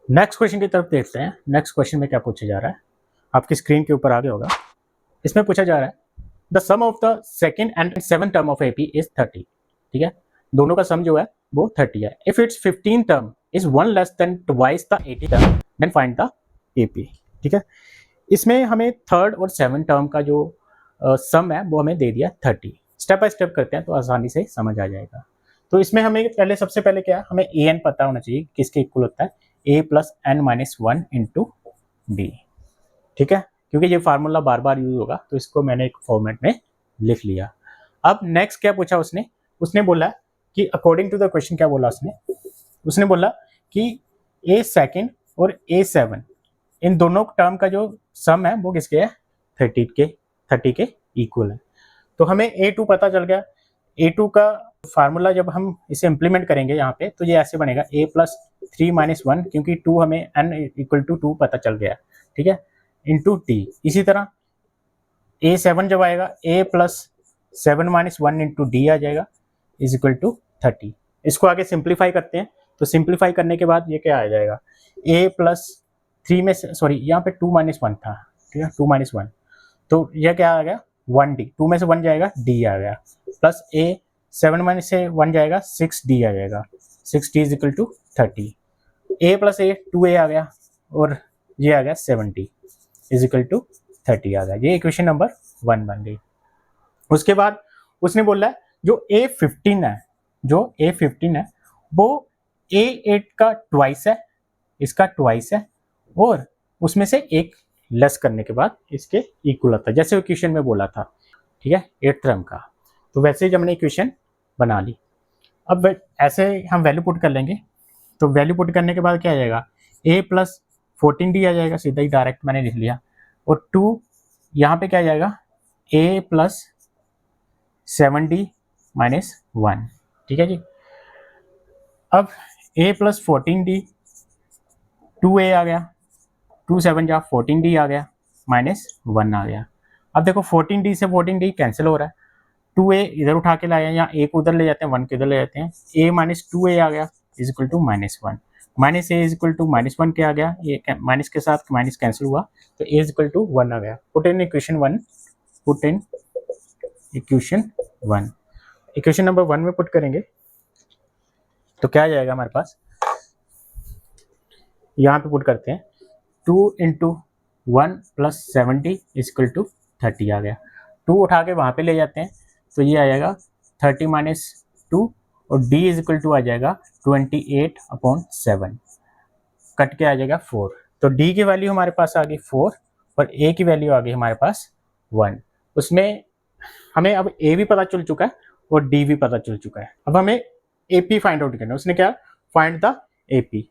Next question की तरफ देखते हैं। नेक्स्ट क्वेश्चन में क्या पूछा जा रहा है, आपकी स्क्रीन के ऊपर आगे होगा। इसमें पूछा जा रहा है the sum of the second and seven term of AP is 30। ठीक है, दोनों का सम जो है वो 30 है। If it's 15 term is one less than twice the 80 term then find the AP. ठीक है, इसमें हमें थर्ड और सेवन टर्म का जो सम है वो हमें दे दिया 30। स्टेप बाय स्टेप करते हैं तो आसानी से समझ आ जाएगा। तो इसमें हमें पहले सबसे पहले क्या है, हमें ए एन पता होना चाहिए किसके इक्वल होता है, a plus n minus one into d. ठीक है, क्योंकि ये फार्मूला बार बार यूज होगा तो इसको मैंने एक फॉर्मेट में लिख लिया। अब नेक्स्ट क्या पूछा उसने बोला कि अकॉर्डिंग टू द क्वेश्चन क्या बोला उसने बोला कि ए सेकंड और ए सेवन इन दोनों टर्म का जो सम है वो किसके है, 30 के इक्वल है। तो हमें A2 पता चल गया। A2 का फार्मूला जब हम इसे इम्प्लीमेंट करेंगे यहाँ पे तो ये ऐसे बनेगा a प्लस 3 माइनस वन, क्योंकि 2 हमें n इक्वल टू 2 पता चल गया। ठीक है, इंटू टी। इसी तरह A7 जब आएगा a plus 7 minus one into d आ जाएगा इज इक्वल टू 30। इसको आगे सिंप्लीफाई करते हैं तो सिंप्लीफाई करने के बाद ये क्या आ जाएगा, a प्लस 3 में सॉरी यहाँ पे 2 माइनस वन था। ठीक है, 2 माइनस वन, तो यह क्या आ गया 1d, 2 में से 1 जाएगा d आ गया, प्लस a 7 माइनस से 1 जाएगा 6d आ जाएगा, 6d is equal to 30। a plus a 2a आ गया और ये आ गया 7d इज इक्वल टू 30 आ गया। ये इक्वेशन नंबर 1 बन गई। उसके बाद उसने बोला है जो a15 है वो a8 का ट्वाइस है, इसका ट्वाइस है, और उसमें से एक लेस करने के बाद इसके इक्वल आता है, जैसे इक्वेशन में बोला था। ठीक है, 8 टर्म का। तो वैसे ही हमने इक्वेशन बना ली। अब ऐसे हम वैल्यू पुट कर लेंगे। तो वैल्यू पुट करने के बाद क्या आ जाएगा, a प्लस 14d आ जाएगा, सीधा ही डायरेक्ट मैंने लिख लिया। और 2 यहाँ पे क्या आ जाएगा, a प्लस 7d माइनस 1। ठीक है जी। अब a प्लस 14d 2a आ गया, 2 7 जा 14d आ गया, माइनस 1 आ गया। अब देखो 14d से 14d कैंसिल हो रहा है, 2a इधर उठा के लाया, या a को उधर ले जाते हैं, 1 को इधर ले जाते हैं, a माइनस 2a आ गया is equal to minus 1, minus a is equal to minus 1 क्या आ गया, ये माइनस के साथ माइनस कैंसिल हुआ तो a इज इक्वल टू 1 आ गया। Put in equation 1, put in equation 1। Equation number 1 में पुट करेंगे तो क्या आ जाएगा हमारे पास, यहाँ पे पुट करते हैं 2 इंटू 1 प्लस 70 इक्वल टू 30 आ गया। 2 उठा के वहाँ पे ले जाते हैं तो ये आ जाएगा 30 माइनस 2, और d इज इक्वल टू आ जाएगा 28/7, कट के आ जाएगा 4। तो d की वैल्यू हमारे पास आ गई 4 और a की वैल्यू आ गई हमारे पास 1। उसमें हमें अब a भी पता चल चुका है और d भी पता चल चुका है। अब हमें AP फाइंड आउट करना है। उसने क्या, फाइंड द AP।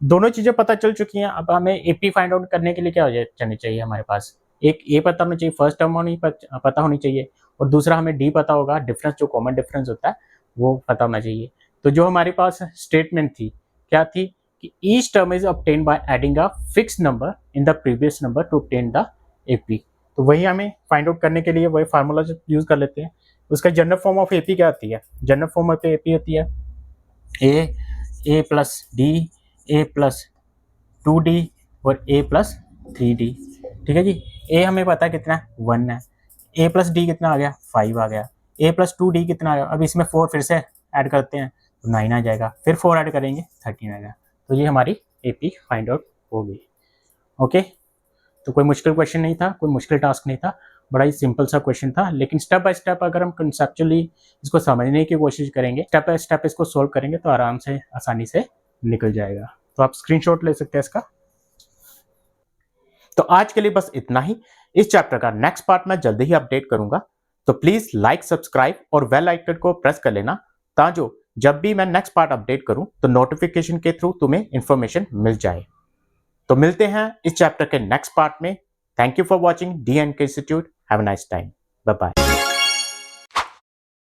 दोनों चीजें पता चल चुकी हैं। अब हमें AP फाइंड आउट करने के लिए क्या हो जानी चाहिए, हमारे पास एक A पता होना चाहिए, फर्स्ट टर्म पता होनी चाहिए, और दूसरा हमें D पता होगा, डिफरेंस जो कॉमन डिफरेंस होता है वो पता होना चाहिए। तो जो हमारे पास स्टेटमेंट थी क्या थी कि each term is obtained by adding a fix number in the previous number two obtain the AP। तो वही हमें फाइंड आउट करने के लिए वही फार्मूला यूज कर लेते हैं। उसका जनरल फॉर्म ऑफ AP क्या होती है, जनरल फॉर्म ऑफ AP होती है a plus d, a plus 2d और a प्लस 3d। ठीक है जी। a हमें पता है कितना है, 1 है, a प्लस d कितना आ गया, 5 आ गया, a प्लस 2d कितना आ गया, अब इसमें 4 फिर से ऐड करते हैं तो 9 आ जाएगा, फिर 4 ऐड करेंगे 13 आएगा। तो ये हमारी AP फाइंड आउट होगी। ओके, तो कोई मुश्किल क्वेश्चन नहीं था, कोई मुश्किल टास्क नहीं था, बड़ा ही सिंपल सा क्वेश्चन था। लेकिन स्टेप बाय स्टेप अगर हम कंसेप्चुअली इसको समझने की कोशिश करेंगे, स्टेप बाय स्टेप इसको सोल्व करेंगे तो आराम से आसानी से निकल जाएगा। तो आप स्क्रीनशॉट ले सकते हैं इसका। तो आज के लिए बस इतना ही। इस चैप्टर का नेक्स्ट पार्ट मैं जल्दी ही अपडेट करूंगा, तो प्लीज लाइक, सब्सक्राइब और बेल आइकन को प्रेस कर लेना, ताकि जब भी मैं नेक्स्ट पार्ट अपडेट करूं तो नोटिफिकेशन के थ्रू तुम्हें इंफॉर्मेशन मिल जाए। तो मिलते हैं इस चैप्टर के नेक्स्ट पार्ट में। Thank you for watching D&K Institute। Have a nice time. Bye bye.